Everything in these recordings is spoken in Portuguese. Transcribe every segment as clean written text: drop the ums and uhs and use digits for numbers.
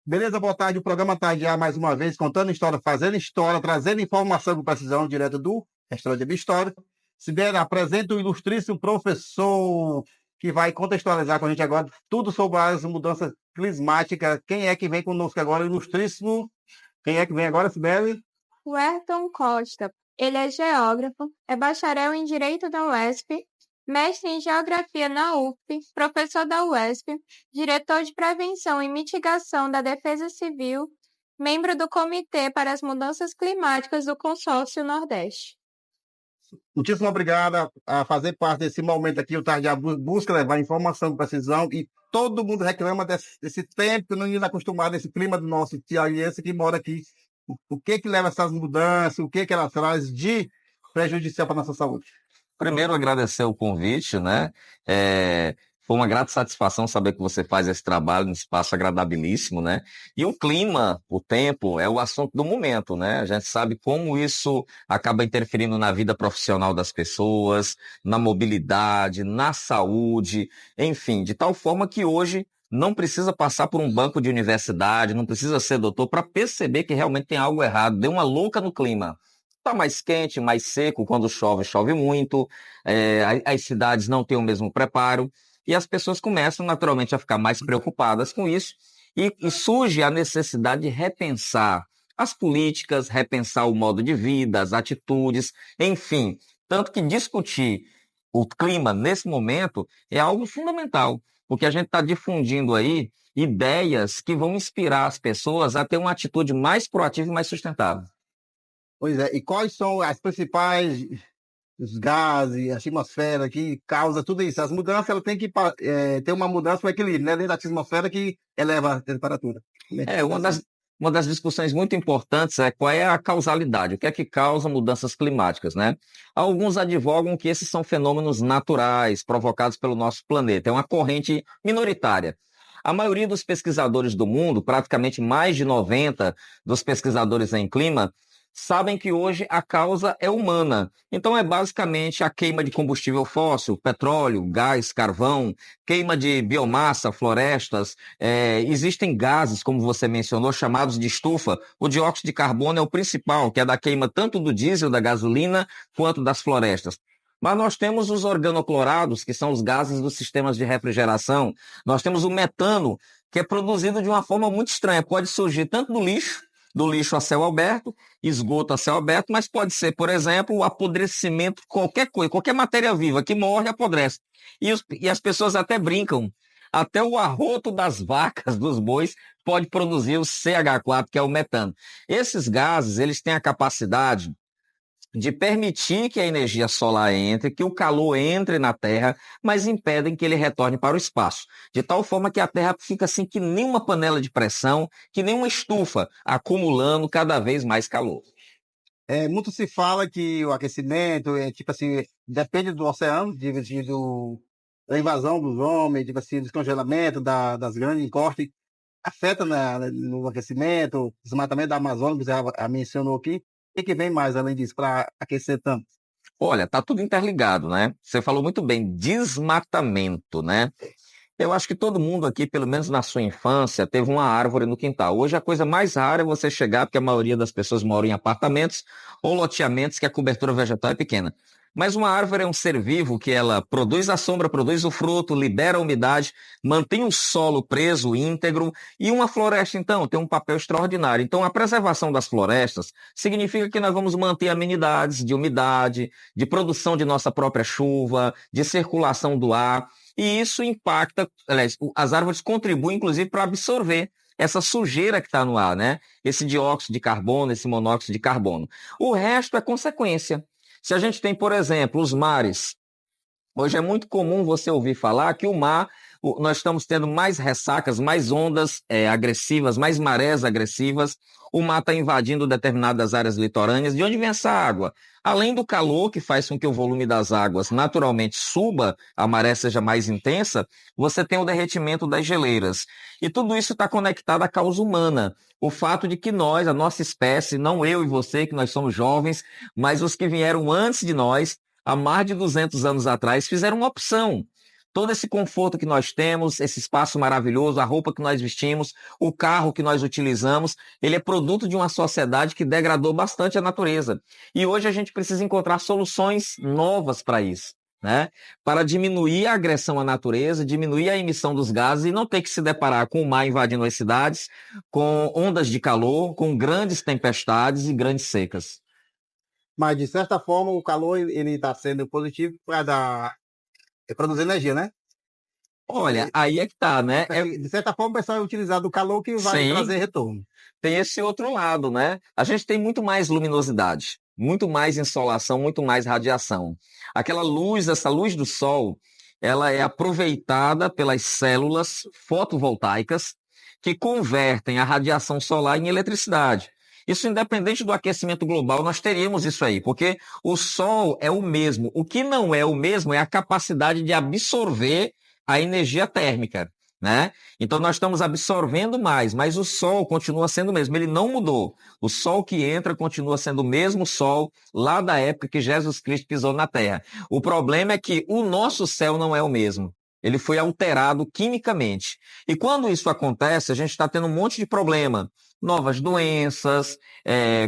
Beleza, boa tarde. O programa Tardear mais uma vez, contando história, fazendo história, trazendo informação com precisão direto do restaurante de História. Sibeli, apresenta o ilustríssimo professor que vai contextualizar com a gente agora tudo sobre as mudanças climáticas. Quem é que vem conosco agora, ilustríssimo? Quem é que vem agora, Sibeli? O Ayrton Costa. Ele é geógrafo, é bacharel em Direito da UESP, mestre em Geografia na UF, professor da UESP, diretor de Prevenção e Mitigação da Defesa Civil, membro do Comitê para as Mudanças Climáticas do Consórcio Nordeste. Muitíssimo obrigado a fazer parte desse momento aqui. O Tardia busca levar informação com precisão e todo mundo reclama desse tempo que não é acostumado, esse clima do nosso cearense que mora aqui. O que leva a essas mudanças, o que ela traz de prejudicial para a nossa saúde? Primeiro, agradecer o convite, né? Foi uma grata satisfação saber que você faz esse trabalho num espaço agradabilíssimo, né? E o clima, o tempo, é o assunto do momento, né? A gente sabe como isso acaba interferindo na vida profissional das pessoas, na mobilidade, na saúde, enfim, de tal forma que hoje não precisa passar por um banco de universidade, não precisa ser doutor para perceber que realmente tem algo errado, deu uma louca no clima. Está mais quente, mais seco, quando chove, chove muito, as cidades não têm o mesmo preparo, e as pessoas começam naturalmente a ficar mais preocupadas com isso, e surge a necessidade de repensar as políticas, repensar o modo de vida, as atitudes, enfim. Tanto que discutir o clima nesse momento é algo fundamental, porque a gente está difundindo aí ideias que vão inspirar as pessoas a ter uma atitude mais proativa e mais sustentável. Pois é, e quais são as principais os gases, a atmosfera que causa tudo isso? As mudanças, ela tem que ter uma mudança para equilíbrio, né? Dentro da atmosfera que eleva a temperatura. Uma das discussões muito importantes é qual é a causalidade, o que é que causa mudanças climáticas, né? Alguns advogam que esses são fenômenos naturais provocados pelo nosso planeta, é uma corrente minoritária. A maioria dos pesquisadores do mundo, praticamente mais de 90 dos pesquisadores em clima, sabem que hoje a causa é humana. Então é basicamente a queima de combustível fóssil, petróleo, gás, carvão, queima de biomassa, florestas. Existem gases, como você mencionou, chamados de estufa. O dióxido de carbono é o principal, que é da queima tanto do diesel, da gasolina, quanto das florestas. Mas nós temos os organoclorados, que são os gases dos sistemas de refrigeração. Nós temos o metano, que é produzido de uma forma muito estranha. Pode surgir tanto do lixo a céu aberto, esgoto a céu aberto, mas pode ser, por exemplo, o apodrecimento, qualquer coisa, qualquer matéria viva que morre, apodrece. E as pessoas até brincam. Até o arroto das vacas, dos bois, pode produzir o CH4, que é o metano. Esses gases, eles têm a capacidade de permitir que a energia solar entre, que o calor entre na Terra, mas impedem que ele retorne para o espaço. De tal forma que a Terra fica assim que nem uma panela de pressão, que nem uma estufa, acumulando cada vez mais calor. Muito se fala que o aquecimento tipo assim, depende do oceano, da invasão dos homens, tipo assim, descongelamento das grandes encostas, afeta no aquecimento, desmatamento da Amazônia, que você mencionou aqui. O que vem mais além disso para aquecer tanto? Olha, tá tudo interligado, né? Você falou muito bem, desmatamento, né? Eu acho que todo mundo aqui, pelo menos na sua infância, teve uma árvore no quintal. Hoje a coisa mais rara é você chegar, porque a maioria das pessoas moram em apartamentos ou loteamentos que a cobertura vegetal é pequena. Mas uma árvore é um ser vivo que ela produz a sombra, produz o fruto, libera a umidade, mantém o solo preso, íntegro, e uma floresta, então, tem um papel extraordinário. Então, a preservação das florestas significa que nós vamos manter amenidades de umidade, de produção de nossa própria chuva, de circulação do ar, e isso impacta, aliás, as árvores contribuem, inclusive, para absorver essa sujeira que está no ar, né? Esse dióxido de carbono, esse monóxido de carbono. O resto é consequência. Se a gente tem, por exemplo, os mares, hoje é muito comum você ouvir falar que o mar, nós estamos tendo mais ressacas, mais ondas agressivas, mais marés agressivas, o mar está invadindo determinadas áreas litorâneas. De onde vem essa água? Além do calor, que faz com que o volume das águas naturalmente suba, a maré seja mais intensa, você tem o derretimento das geleiras. E tudo isso está conectado à causa humana. O fato de que nós, a nossa espécie, não eu e você, que nós somos jovens, mas os que vieram antes de nós, há mais de 200 anos atrás, fizeram uma opção. Todo esse conforto que nós temos, esse espaço maravilhoso, a roupa que nós vestimos, o carro que nós utilizamos, ele é produto de uma sociedade que degradou bastante a natureza. E hoje a gente precisa encontrar soluções novas para isso, né? Para diminuir a agressão à natureza, diminuir a emissão dos gases e não ter que se deparar com o mar invadindo as cidades, com ondas de calor, com grandes tempestades e grandes secas. Mas, de certa forma, o calor ele está sendo positivo para produzir energia, né? Olha, aí é que tá, né? De certa forma, o pessoal vai utilizar do calor que vai Sim. trazer retorno. Tem esse outro lado, né? A gente tem muito mais luminosidade, muito mais insolação, muito mais radiação. Aquela luz, essa luz do sol, ela é aproveitada pelas células fotovoltaicas que convertem a radiação solar em eletricidade. Isso independente do aquecimento global, nós teríamos isso aí, porque o sol é o mesmo. O que não é o mesmo é a capacidade de absorver a energia térmica, né? Então nós estamos absorvendo mais, mas o sol continua sendo o mesmo, ele não mudou. O sol que entra continua sendo o mesmo sol lá da época que Jesus Cristo pisou na Terra. O problema é que o nosso céu não é o mesmo. Ele foi alterado quimicamente. E quando isso acontece, a gente está tendo um monte de problema. Novas doenças,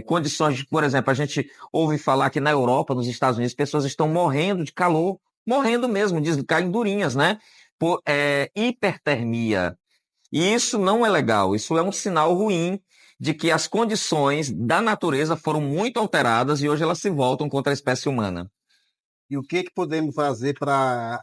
condições de, por exemplo, a gente ouve falar que na Europa, nos Estados Unidos, pessoas estão morrendo de calor, morrendo mesmo, caem durinhas, né? Por hipertermia. E isso não é legal, isso é um sinal ruim de que as condições da natureza foram muito alteradas e hoje elas se voltam contra a espécie humana. E o que podemos fazer para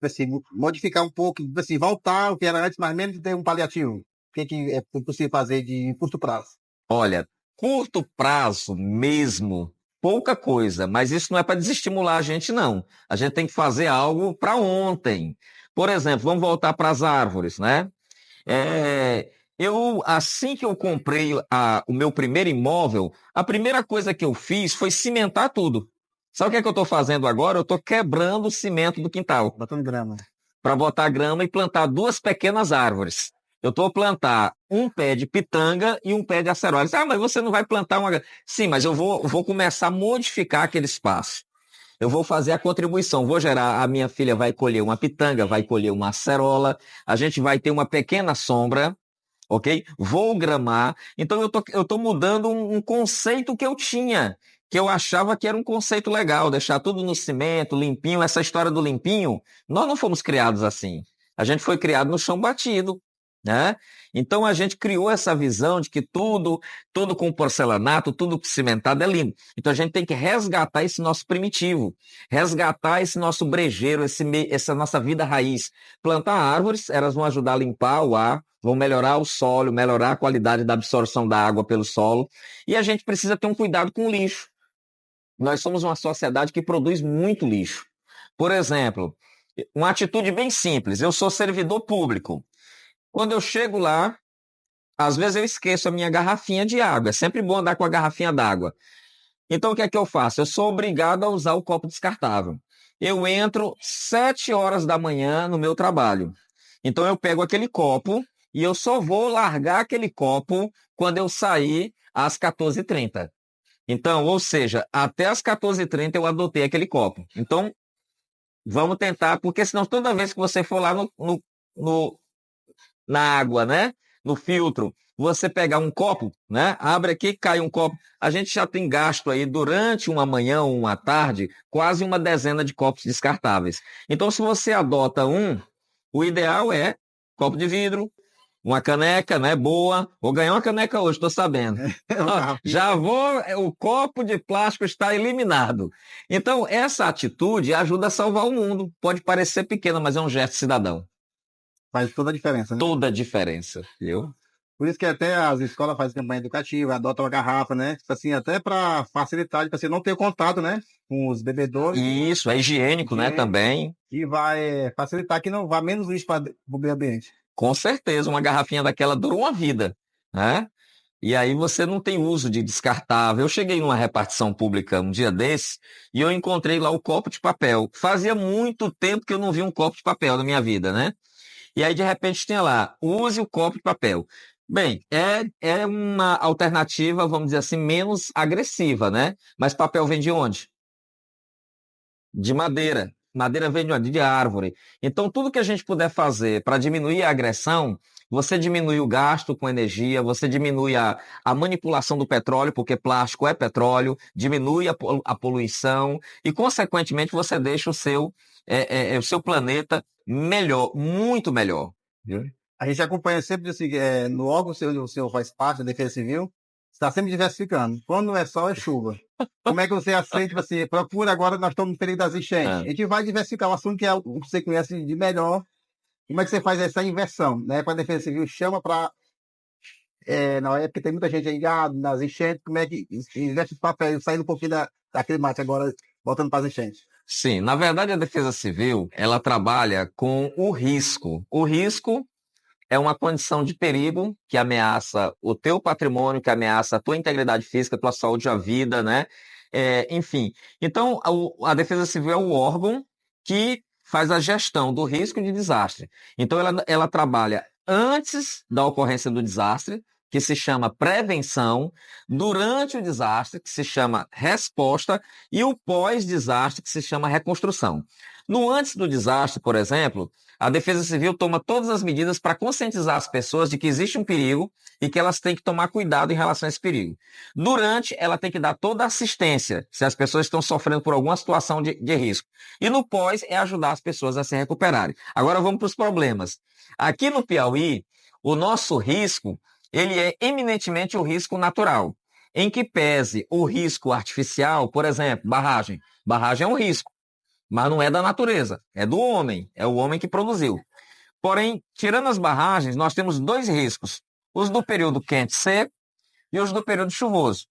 assim, modificar um pouco, assim, voltar ao que era antes, mas menos ter um paliativo? O que é possível fazer de curto prazo? Olha, curto prazo mesmo, pouca coisa, mas isso não é para desestimular a gente, não. A gente tem que fazer algo para ontem. Por exemplo, vamos voltar para as árvores, né? Assim que eu comprei o meu primeiro imóvel, a primeira coisa que eu fiz foi cimentar tudo. Sabe o que é que eu estou fazendo agora? Eu estou quebrando o cimento do quintal. Botando grama. Para botar grama e plantar 2 pequenas árvores. Eu estou a plantar um pé de pitanga e um pé de acerola. Mas você não vai plantar uma... Sim, mas eu vou começar a modificar aquele espaço. Eu vou fazer a contribuição, vou gerar, a minha filha vai colher uma pitanga, vai colher uma acerola, a gente vai ter uma pequena sombra, ok? Vou gramar. Então eu tô mudando um conceito que eu tinha, que eu achava que era um conceito legal, deixar tudo no cimento, limpinho. Essa história do limpinho, nós não fomos criados assim. A gente foi criado no chão batido, né? Então a gente criou essa visão de que tudo com porcelanato, tudo cimentado é lindo. Então a gente tem que resgatar esse nosso primitivo, resgatar esse nosso brejeiro, essa nossa vida raiz. Plantar árvores, elas vão ajudar a limpar o ar, vão melhorar o solo, melhorar a qualidade da absorção da água pelo solo. E a gente precisa ter um cuidado com o lixo. Nós somos uma sociedade que produz muito lixo. Por exemplo, uma atitude bem simples, eu sou servidor público. Quando eu chego lá, às vezes eu esqueço a minha garrafinha de água. É sempre bom andar com a garrafinha d'água. Então, o que é que eu faço? Eu sou obrigado a usar o copo descartável. Eu entro 7 horas da manhã no meu trabalho. Então, eu pego aquele copo e eu só vou largar aquele copo quando eu sair às 14h30. Então, ou seja, até às 14h30 eu adotei aquele copo. Então, vamos tentar, porque senão toda vez que você for lá na água, né? No filtro, você pegar um copo, né? Abre aqui, cai um copo. A gente já tem gasto aí durante uma manhã ou uma tarde, quase uma dezena de copos descartáveis. Então, se você adota o ideal é copo de vidro, uma caneca, né? Boa. Vou ganhar uma caneca hoje, estou sabendo. Já vou, o copo de plástico está eliminado. Então, essa atitude ajuda a salvar o mundo. Pode parecer pequena, mas é um gesto cidadão. Faz toda a diferença, né? Toda a diferença, viu? Por isso que até as escolas fazem campanha educativa, adotam uma garrafa, né? Assim, até para facilitar, para você não ter contato, né? Com os bebedores. Isso, é higiênico, né? Também. E vai facilitar que não vá menos lixo para o meio ambiente. Com certeza, uma garrafinha daquela dura uma vida, né? E aí você não tem uso de descartável. Eu cheguei numa repartição pública um dia desse e eu encontrei lá o copo de papel. Fazia muito tempo que eu não vi um copo de papel na minha vida, né? E aí, de repente, tinha lá, use o copo de papel. Bem, é uma alternativa, vamos dizer assim, menos agressiva, né? Mas papel vem de onde? De madeira. madeira vem de árvore. Então, tudo que a gente puder fazer para diminuir a agressão, você diminui o gasto com energia, você diminui a manipulação do petróleo, porque plástico é petróleo, diminui a poluição e, consequentemente, você deixa o seu planeta melhor, muito melhor. Viu? A gente acompanha sempre assim, no órgão onde o senhor faz parte da Defesa Civil, está sempre diversificando. Quando não é sol, é chuva. Como é que você aceita, tipo assim, procura agora, nós estamos no período das enchentes. A gente vai diversificar o assunto que é o que você conhece de melhor. Como é que você faz essa inversão, né? Para a Defesa Civil chama para, na época tem muita gente aí nas enchentes, como é que investe os papéis, saindo um pouquinho da climática agora, voltando para as enchentes? Sim, na verdade a Defesa Civil, ela trabalha com o risco. O risco é uma condição de perigo que ameaça o teu patrimônio, que ameaça a tua integridade física, a tua saúde, a vida, né? Enfim, então a Defesa Civil é o órgão que faz a gestão do risco de desastre. Então ela trabalha antes da ocorrência do desastre, que se chama prevenção, durante o desastre, que se chama resposta, e o pós-desastre, que se chama reconstrução. No antes do desastre, por exemplo, a Defesa Civil toma todas as medidas para conscientizar as pessoas de que existe um perigo e que elas têm que tomar cuidado em relação a esse perigo. Durante, ela tem que dar toda a assistência se as pessoas estão sofrendo por alguma situação de risco. E no pós, é ajudar as pessoas a se recuperarem. Agora vamos para os problemas. Aqui no Piauí, o nosso risco, ele é eminentemente o risco natural, em que pese o risco artificial, por exemplo, barragem. Barragem é um risco, mas não é da natureza, é do homem, é o homem que produziu. Porém, tirando as barragens, nós temos dois riscos, os do período quente-seco e os do período chuvoso.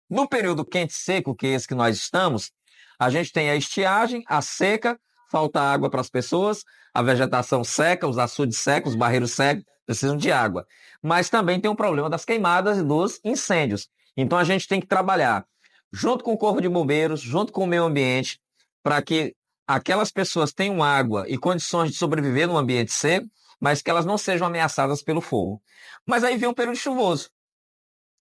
No período quente-seco, que é esse que nós estamos, a gente tem a estiagem, a seca, falta água para as pessoas, a vegetação seca, os açudes secos, os barreiros secos, precisam de água. Mas também tem o problema das queimadas e dos incêndios. Então a gente tem que trabalhar junto com o Corpo de Bombeiros, junto com o meio ambiente, para que aquelas pessoas tenham água e condições de sobreviver num ambiente seco, mas que elas não sejam ameaçadas pelo fogo. Mas aí vem um período chuvoso.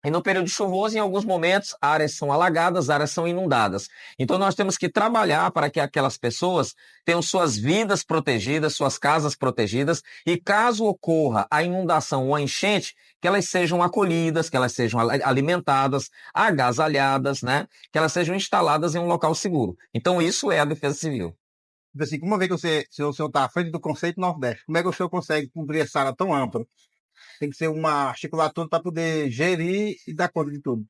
E no período chuvoso, em alguns momentos, áreas são alagadas, áreas são inundadas. Então, nós temos que trabalhar para que aquelas pessoas tenham suas vidas protegidas, suas casas protegidas, e caso ocorra a inundação ou a enchente, que elas sejam acolhidas, que elas sejam alimentadas, agasalhadas, né? Que elas sejam instaladas em um local seguro. Então, isso é a Defesa Civil. Tipo assim, uma vez que o senhor está à frente do conceito Nordeste, como é que o senhor consegue cumprir essa área tão ampla? Tem que ser uma articular tudo para poder gerir e dar conta de tudo.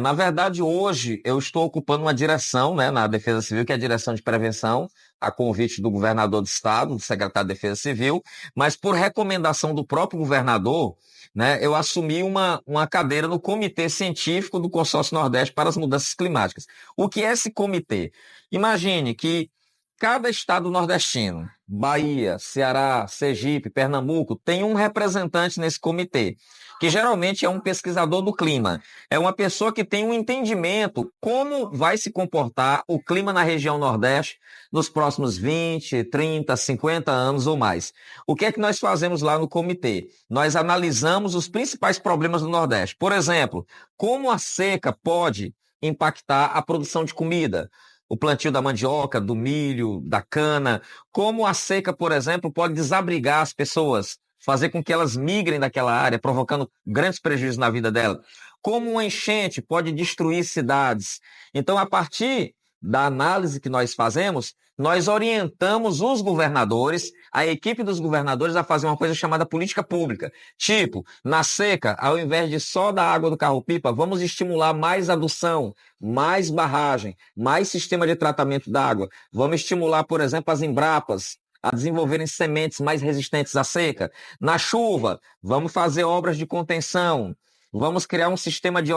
Na verdade, hoje eu estou ocupando uma direção, né, na Defesa Civil, que é a direção de prevenção, a convite do governador do estado, do secretário de Defesa Civil, mas por recomendação do próprio governador, né, eu assumi uma cadeira no Comitê Científico do Consórcio Nordeste para as Mudanças Climáticas. O que é esse comitê? Imagine que cada estado nordestino, Bahia, Ceará, Sergipe, Pernambuco, tem um representante nesse comitê, que geralmente é um pesquisador do clima. É uma pessoa que tem um entendimento como vai se comportar o clima na região Nordeste nos próximos 20, 30, 50 anos ou mais. O que é que nós fazemos lá no comitê? Nós analisamos os principais problemas do Nordeste. Por exemplo, como a seca pode impactar a produção de comida, o plantio da mandioca, do milho, da cana, como a seca, por exemplo, pode desabrigar as pessoas, fazer com que elas migrem daquela área, provocando grandes prejuízos na vida dela. Como uma enchente pode destruir cidades. Então, a partir da análise que nós fazemos, nós orientamos os governadores, a equipe dos governadores, a fazer uma coisa chamada política pública. Tipo, na seca, ao invés de só dar água do carro-pipa, vamos estimular mais adução, mais barragem, mais sistema de tratamento da água. Vamos estimular, por exemplo, as Embrapas a desenvolverem sementes mais resistentes à seca. Na chuva, vamos fazer obras de contenção. Vamos criar um sistema de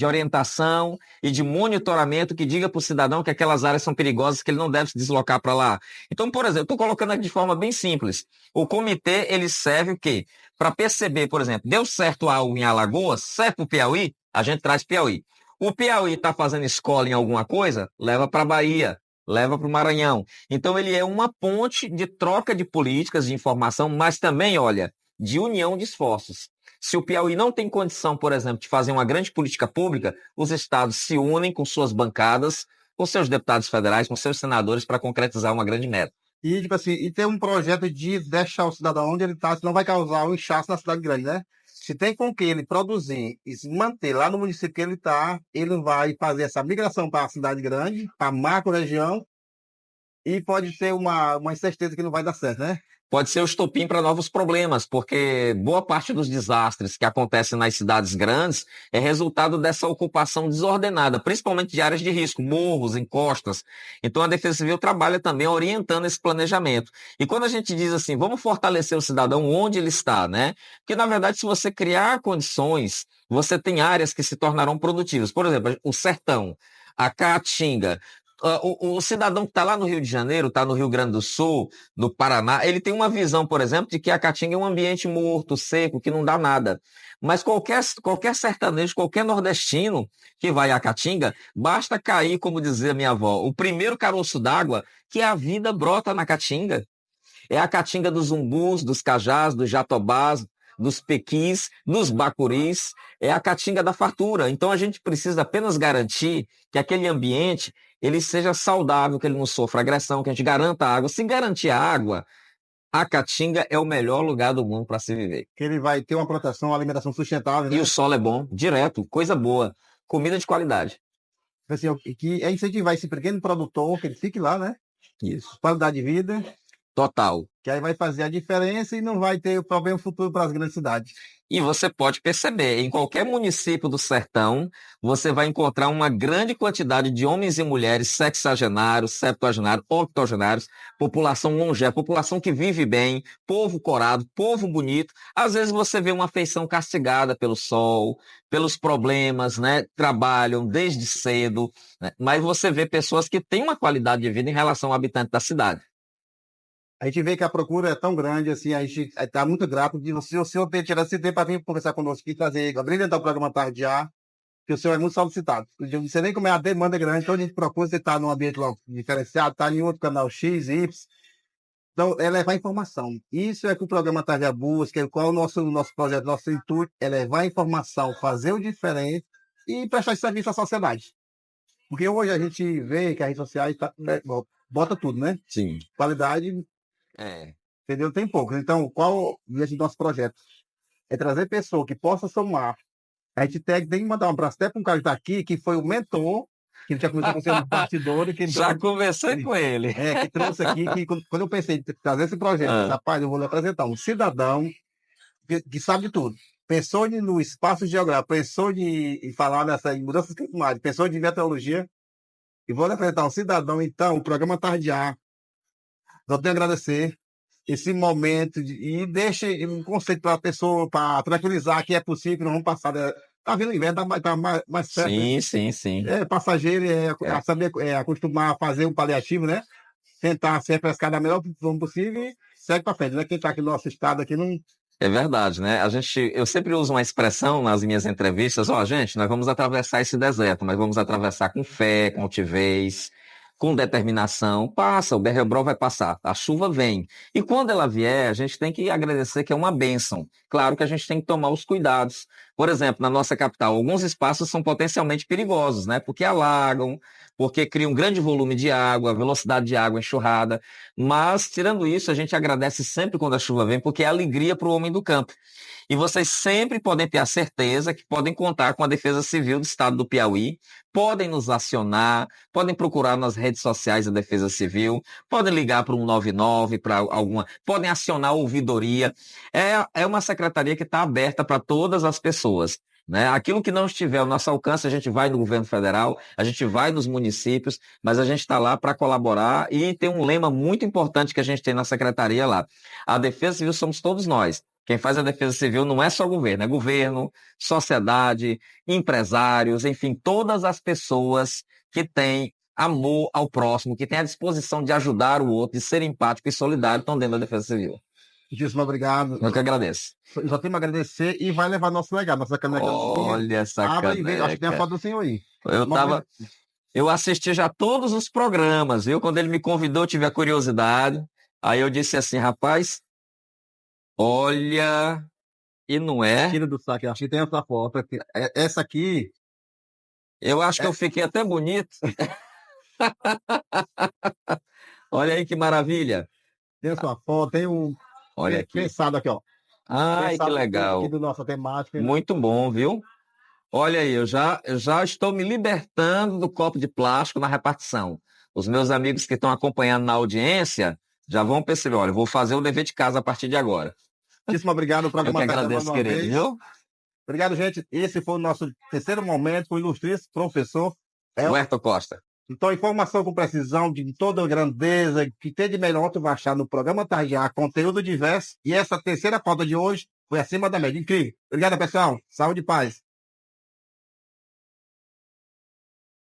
orientação e de monitoramento que diga para o cidadão que aquelas áreas são perigosas, que ele não deve se deslocar para lá. Então, por exemplo, estou colocando aqui de forma bem simples. O comitê, ele serve o quê? Para perceber, por exemplo, deu certo algo em Alagoas, certo o Piauí, a gente traz Piauí. O Piauí está fazendo escola em alguma coisa, leva para a Bahia, leva para o Maranhão. Então, ele é uma ponte de troca de políticas, de informação, mas também, olha, de união de esforços. Se o Piauí não tem condição, por exemplo, de fazer uma grande política pública, os estados se unem com suas bancadas, com seus deputados federais, com seus senadores, para concretizar uma grande meta. E, tipo assim, e ter um projeto de deixar o cidadão onde ele está, senão vai causar um inchaço na cidade grande, né? Se tem com que ele produzir e se manter lá no município que ele está, ele vai fazer essa migração para a cidade grande, para a macro-região, e pode ter uma incerteza que não vai dar certo, né? Pode ser o estopim para novos problemas, porque boa parte dos desastres que acontecem nas cidades grandes é resultado dessa ocupação desordenada, principalmente de áreas de risco, morros, encostas. Então a Defesa Civil trabalha também orientando esse planejamento. E quando a gente diz assim, vamos fortalecer o cidadão onde ele está, né? Porque na verdade, se você criar condições, você tem áreas que se tornarão produtivas. Por exemplo, o sertão, a caatinga. O cidadão que está lá no Rio de Janeiro, está no Rio Grande do Sul, no Paraná, ele tem uma visão, por exemplo, de que a Caatinga é um ambiente morto, seco, que não dá nada. Mas qualquer sertanejo, qualquer nordestino que vai à Caatinga, basta cair, como dizia minha avó, o primeiro caroço d'água, que a vida brota na Caatinga. É a Caatinga dos umbus, dos cajás, dos jatobás, dos pequis, dos bacuris, é a Caatinga da fartura. Então a gente precisa apenas garantir que aquele ambiente ele seja saudável, que ele não sofra agressão, que a gente garanta a água. Se garantir a água, a Caatinga é o melhor lugar do mundo para se viver. Que ele vai ter uma proteção, uma alimentação sustentável, né? E o solo é bom, direto, coisa boa, comida de qualidade. Assim, que é incentivar esse pequeno produtor, que ele fique lá, né? Isso. Qualidade de vida, Total. que aí vai fazer a diferença e não vai ter problema futuro para as grandes cidades. E você pode perceber, em qualquer município do sertão, você vai encontrar uma grande quantidade de homens e mulheres sexagenários, septuagenários, octogenários, população longeva, população que vive bem, povo corado, povo bonito. Às vezes você vê uma feição castigada pelo sol, pelos problemas, né? Trabalham desde cedo, né? Mas você vê pessoas que têm uma qualidade de vida em relação ao habitante da cidade. A gente vê que a procura é tão grande, assim, a gente está muito grato de o senhor ter tirado esse tempo para vir conversar conosco aqui, trazer, brilhantar o programa Tarde Já, que o senhor é muito solicitado. Eu não sei nem como é a demanda grande, então a gente propôs você estar num ambiente logo diferenciado, estar em outro canal X, Y. Então, é levar informação. Isso é que o programa Tarde Já busca, qual é o nosso projeto, nosso intuito, é levar informação, fazer o diferente e prestar serviço à sociedade. Porque hoje a gente vê que as redes sociais bota tudo, né? Sim. Qualidade. Entendeu? Tem poucos. Então, qual o nosso projeto? É trazer pessoa que possa somar. A gente tem que mandar um abraço até para um cara que está aqui, que foi o mentor, que ele já começou com os bastidores. Que Já conversei com ele. Que trouxe aqui, que quando eu pensei em trazer esse projeto, rapaz, eu vou lhe apresentar um cidadão que sabe de tudo. Pensou no espaço geográfico, pensou em falar em mudanças climáticas, pensou em meteorologia. E vou lhe apresentar um cidadão, então, o programa Tarde Já. Só tenho a agradecer esse momento e deixe um conceito para a pessoa, para tranquilizar que é possível, que não vamos passar. Está vindo o inverno, está mais certo. Sim. É passageiro, saber acostumar a fazer um paliativo, né? Tentar se refrescar da melhor forma possível e segue para frente, né? Quem está aqui no nosso estado aqui não. É verdade, né? Eu sempre uso uma expressão nas minhas entrevistas, gente, nós vamos atravessar esse deserto, mas vamos atravessar com fé, com altivez, com determinação. Passa, o Berrebrol vai passar, a chuva vem. E quando ela vier, a gente tem que agradecer que é uma bênção. Claro que a gente tem que tomar os cuidados. Por exemplo, na nossa capital, alguns espaços são potencialmente perigosos, né? Porque alagam, porque criam um grande volume de água, velocidade de água, enxurrada. Mas, tirando isso, a gente agradece sempre quando a chuva vem, porque é alegria para o homem do campo. E vocês sempre podem ter a certeza que podem contar com a Defesa Civil do Estado do Piauí, podem nos acionar, podem procurar nas redes sociais da Defesa Civil, podem ligar para o 199, podem acionar a ouvidoria. É uma secretaria que está aberta para todas as pessoas. Né? Aquilo que não estiver ao nosso alcance, a gente vai no governo federal, a gente vai nos municípios, mas a gente está lá para colaborar e tem um lema muito importante que a gente tem na secretaria lá. A Defesa Civil somos todos nós. Quem faz a Defesa Civil não é só governo, é governo, sociedade, empresários, enfim, todas as pessoas que têm amor ao próximo, que têm a disposição de ajudar o outro, de ser empático e solidário, estão dentro da Defesa Civil. Muitíssimo obrigado. Eu que agradeço. Eu só tenho a agradecer e vai levar nosso legado, nossa caneca. Olha essa caneca. Acho que tem a foto do senhor aí. Eu assisti já todos os programas, viu? Quando ele me convidou, eu tive a curiosidade. Aí eu disse assim, rapaz, olha, e não é? Tira do saco, acho que tem essa foto. Essa aqui. Eu acho que eu fiquei até bonito. Olha aí que maravilha. Tem a sua foto, tem um Olha aqui. pensado aqui, ó. Ai, que Pensado legal. aqui do nossa temática. Muito bom, viu? Olha aí, eu já estou me libertando do copo de plástico na repartição. Os meus amigos que estão acompanhando na audiência já vão perceber, olha, eu vou fazer o dever de casa a partir de agora. Muitíssimo obrigado. O Eu que programa está acabando agradeço, uma querido, vez. viu? Obrigado, gente. Esse foi o nosso terceiro momento com o ilustríssimo professor Huerto Costa. Então, informação com precisão de toda a grandeza, que tem de melhor, tu vai achar no programa Tarja, conteúdo diverso. E essa terceira pauta de hoje foi acima da média. Incrível. Obrigado, pessoal. Saúde e paz.